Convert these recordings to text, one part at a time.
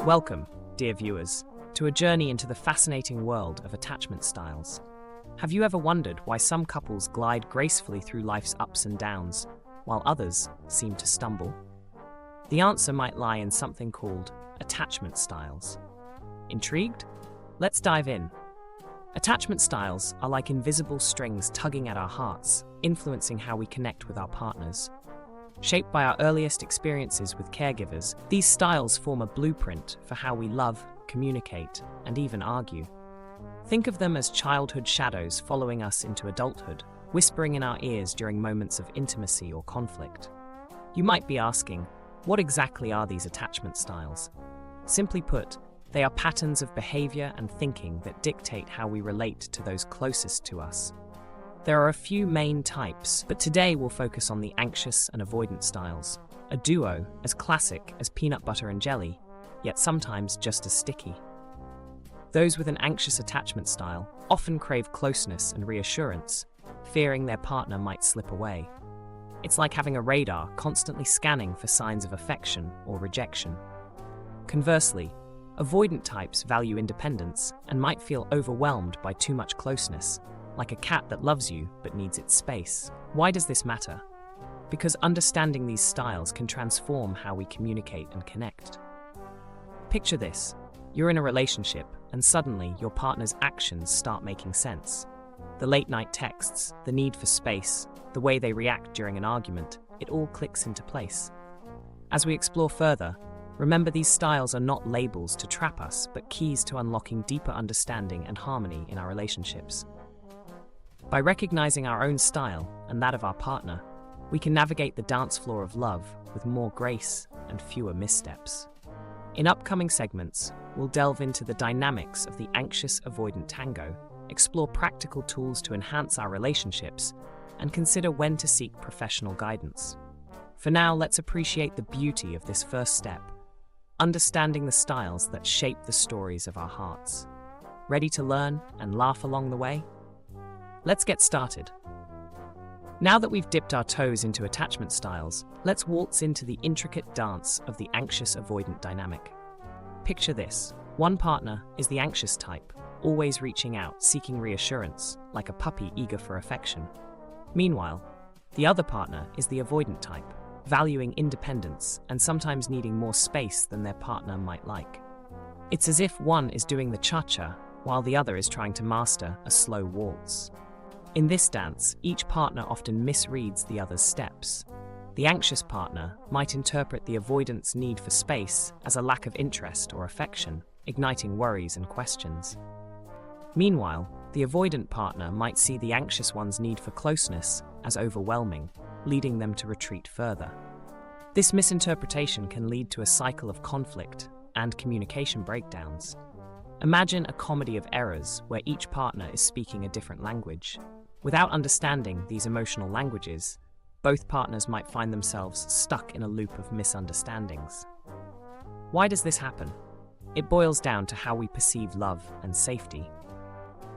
Welcome, dear viewers, to a journey into the fascinating world of attachment styles. Have you ever wondered why some couples glide gracefully through life's ups and downs, while others seem to stumble? The answer might lie in something called attachment styles. Intrigued? Let's dive in. Attachment styles are like invisible strings tugging at our hearts, influencing how we connect with our partners. Shaped by our earliest experiences with caregivers, these styles form a blueprint for how we love, communicate, and even argue. Think of them as childhood shadows following us into adulthood, whispering in our ears during moments of intimacy or conflict. You might be asking, what exactly are these attachment styles? Simply put, they are patterns of behavior and thinking that dictate how we relate to those closest to us. There are a few main types, but today we'll focus on the anxious and avoidant styles, a duo as classic as peanut butter and jelly, yet sometimes just as sticky. Those with an anxious attachment style often crave closeness and reassurance, fearing their partner might slip away. It's like having a radar constantly scanning for signs of affection or rejection. Conversely, avoidant types value independence and might feel overwhelmed by too much closeness, like a cat that loves you but needs its space. Why does this matter? Because understanding these styles can transform how we communicate and connect. Picture this. You're in a relationship, and suddenly your partner's actions start making sense. The late-night texts, the need for space, the way they react during an argument, it all clicks into place. As we explore further, remember these styles are not labels to trap us, but keys to unlocking deeper understanding and harmony in our relationships. By recognizing our own style and that of our partner, we can navigate the dance floor of love with more grace and fewer missteps. In upcoming segments, we'll delve into the dynamics of the anxious-avoidant tango, explore practical tools to enhance our relationships, and consider when to seek professional guidance. For now, let's appreciate the beauty of this first step, understanding the styles that shape the stories of our hearts. Ready to learn and laugh along the way? Let's get started. Now that we've dipped our toes into attachment styles, let's waltz into the intricate dance of the anxious-avoidant dynamic. Picture this. One partner is the anxious type, always reaching out, seeking reassurance, like a puppy eager for affection. Meanwhile, the other partner is the avoidant type, valuing independence and sometimes needing more space than their partner might like. It's as if one is doing the cha-cha, while the other is trying to master a slow waltz. In this dance, each partner often misreads the other's steps. The anxious partner might interpret the avoidant's need for space as a lack of interest or affection, igniting worries and questions. Meanwhile, the avoidant partner might see the anxious one's need for closeness as overwhelming, leading them to retreat further. This misinterpretation can lead to a cycle of conflict and communication breakdowns. Imagine a comedy of errors where each partner is speaking a different language. Without understanding these emotional languages, both partners might find themselves stuck in a loop of misunderstandings. Why does this happen? It boils down to how we perceive love and safety.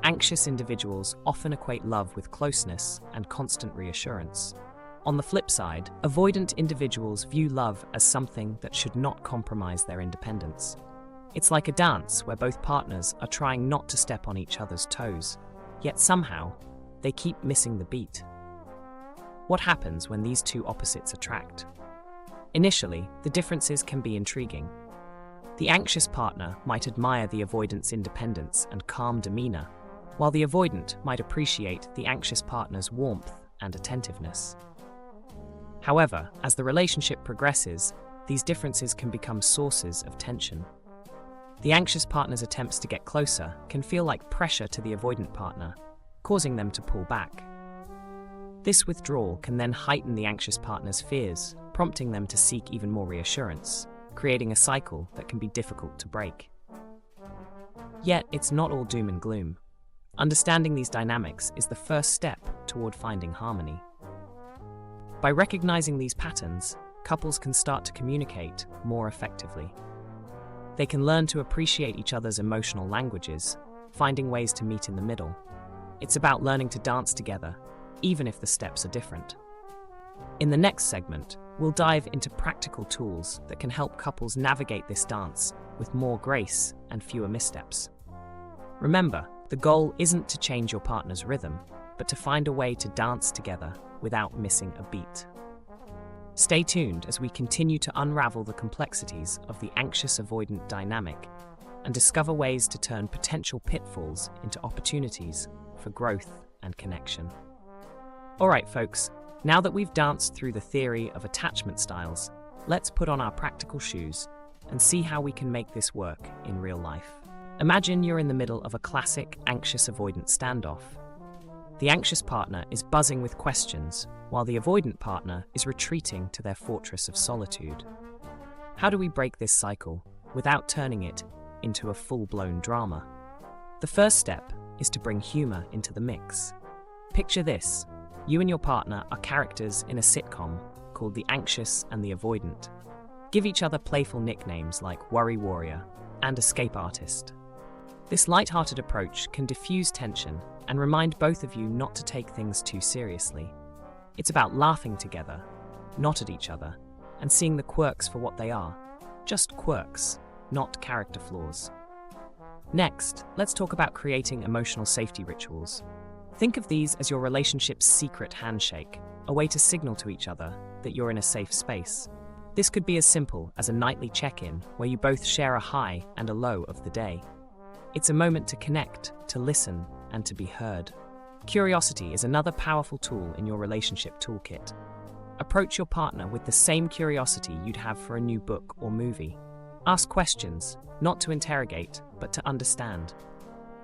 Anxious individuals often equate love with closeness and constant reassurance. On the flip side, avoidant individuals view love as something that should not compromise their independence. It's like a dance where both partners are trying not to step on each other's toes, yet somehow, they keep missing the beat. What happens when these two opposites attract? Initially, the differences can be intriguing. The anxious partner might admire the avoidant's independence and calm demeanor, while the avoidant might appreciate the anxious partner's warmth and attentiveness. However, as the relationship progresses, these differences can become sources of tension. The anxious partner's attempts to get closer can feel like pressure to the avoidant partner, causing them to pull back. This withdrawal can then heighten the anxious partner's fears, prompting them to seek even more reassurance, creating a cycle that can be difficult to break. Yet, it's not all doom and gloom. Understanding these dynamics is the first step toward finding harmony. By recognizing these patterns, couples can start to communicate more effectively. They can learn to appreciate each other's emotional languages, finding ways to meet in the middle. It's about learning to dance together, even if the steps are different. In the next segment, we'll dive into practical tools that can help couples navigate this dance with more grace and fewer missteps. Remember, the goal isn't to change your partner's rhythm, but to find a way to dance together without missing a beat. Stay tuned as we continue to unravel the complexities of the anxious-avoidant dynamic and discover ways to turn potential pitfalls into opportunities for growth and connection. All right, folks, now that we've danced through the theory of attachment styles, let's put on our practical shoes and see how we can make this work in real life. Imagine you're in the middle of a classic anxious-avoidant standoff. The anxious partner is buzzing with questions, while the avoidant partner is retreating to their fortress of solitude. How do we break this cycle without turning it into a full-blown drama? The first step is to bring humor into the mix. Picture this: you and your partner are characters in a sitcom called The Anxious and the Avoidant. Give each other playful nicknames like Worry Warrior and Escape Artist. This light-hearted approach can diffuse tension and remind both of you not to take things too seriously. It's about laughing together, not at each other, and seeing the quirks for what they are. Just quirks, not character flaws. Next, let's talk about creating emotional safety rituals. Think of these as your relationship's secret handshake, a way to signal to each other that you're in a safe space. This could be as simple as a nightly check-in where you both share a high and a low of the day. It's a moment to connect, to listen, and to be heard. Curiosity is another powerful tool in your relationship toolkit. Approach your partner with the same curiosity you'd have for a new book or movie. Ask questions, not to interrogate, but to understand.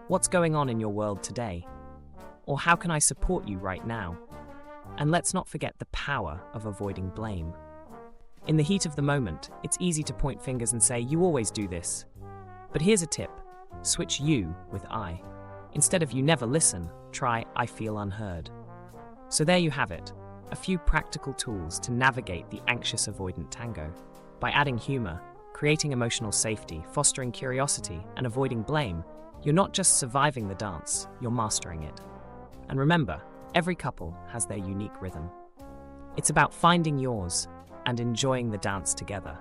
What's going on in your world today? Or how can I support you right now? And let's not forget the power of avoiding blame. In the heat of the moment, it's easy to point fingers and say, "You always do this." But here's a tip: switch "you" with "I." Instead of "you never listen," try "I feel unheard." So there you have it, a few practical tools to navigate the anxious-avoidant tango. By adding humor, creating emotional safety, fostering curiosity, and avoiding blame, you're not just surviving the dance, you're mastering it. And remember, every couple has their unique rhythm. It's about finding yours and enjoying the dance together.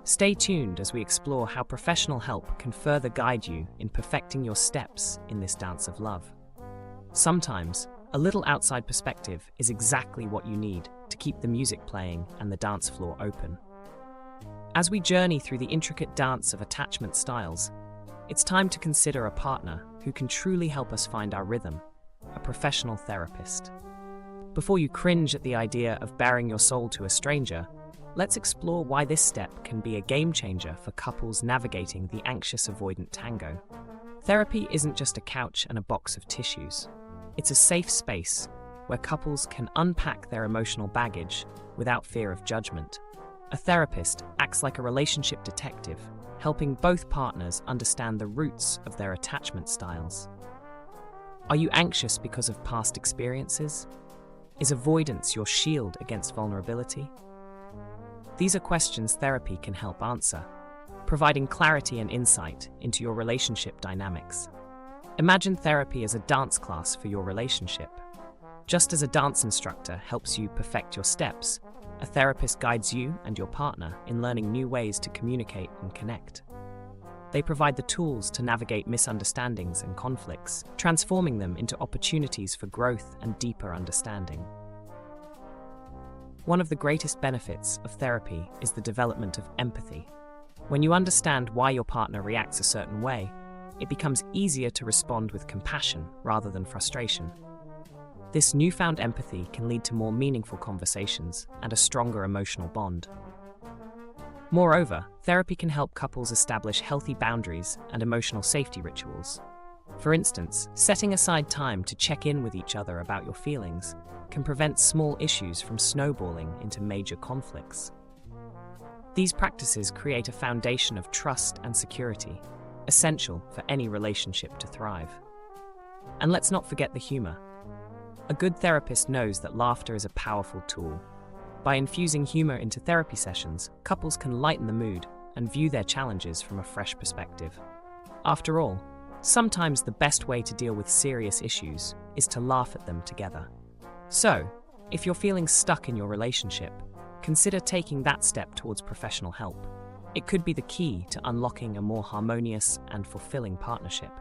Stay tuned as we explore how professional help can further guide you in perfecting your steps in this dance of love. Sometimes, a little outside perspective is exactly what you need to keep the music playing and the dance floor open. As we journey through the intricate dance of attachment styles, it's time to consider a partner who can truly help us find our rhythm, a professional therapist. Before you cringe at the idea of baring your soul to a stranger, let's explore why this step can be a game changer for couples navigating the anxious-avoidant tango. Therapy isn't just a couch and a box of tissues. It's a safe space where couples can unpack their emotional baggage without fear of judgment. A therapist acts like a relationship detective, helping both partners understand the roots of their attachment styles. Are you anxious because of past experiences? Is avoidance your shield against vulnerability? These are questions therapy can help answer, providing clarity and insight into your relationship dynamics. Imagine therapy as a dance class for your relationship. Just as a dance instructor helps you perfect your steps, a therapist guides you and your partner in learning new ways to communicate and connect. They provide the tools to navigate misunderstandings and conflicts, transforming them into opportunities for growth and deeper understanding. One of the greatest benefits of therapy is the development of empathy. When you understand why your partner reacts a certain way, it becomes easier to respond with compassion rather than frustration. This newfound empathy can lead to more meaningful conversations and a stronger emotional bond. Moreover, therapy can help couples establish healthy boundaries and emotional safety rituals. For instance, setting aside time to check in with each other about your feelings can prevent small issues from snowballing into major conflicts. These practices create a foundation of trust and security, essential for any relationship to thrive. And let's not forget the humor. A good therapist knows that laughter is a powerful tool. By infusing humor into therapy sessions, couples can lighten the mood and view their challenges from a fresh perspective. After all, sometimes the best way to deal with serious issues is to laugh at them together. So, if you're feeling stuck in your relationship, consider taking that step towards professional help. It could be the key to unlocking a more harmonious and fulfilling partnership.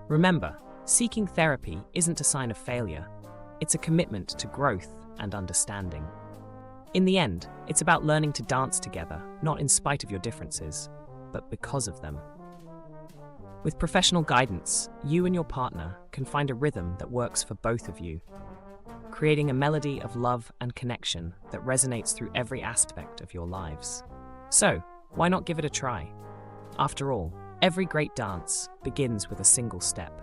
Remember, seeking therapy isn't a sign of failure. It's a commitment to growth and understanding. In the end, it's about learning to dance together, not in spite of your differences, but because of them. With professional guidance, you and your partner can find a rhythm that works for both of you, creating a melody of love and connection that resonates through every aspect of your lives. So, why not give it a try? After all, every great dance begins with a single step.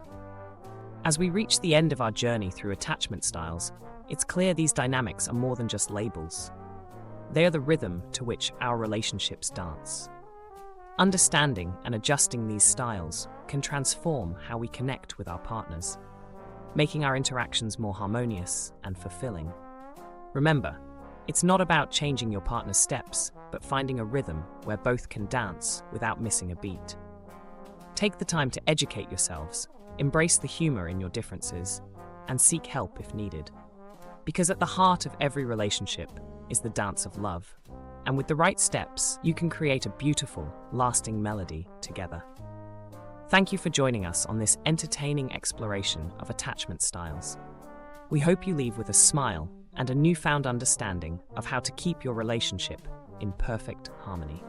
As we reach the end of our journey through attachment styles, it's clear these dynamics are more than just labels. They are the rhythm to which our relationships dance. Understanding and adjusting these styles can transform how we connect with our partners, making our interactions more harmonious and fulfilling. Remember, it's not about changing your partner's steps, but finding a rhythm where both can dance without missing a beat. Take the time to educate yourselves, embrace the humor in your differences, and seek help if needed. Because at the heart of every relationship is the dance of love. And with the right steps, you can create a beautiful, lasting melody together. Thank you for joining us on this entertaining exploration of attachment styles. We hope you leave with a smile and a newfound understanding of how to keep your relationship in perfect harmony.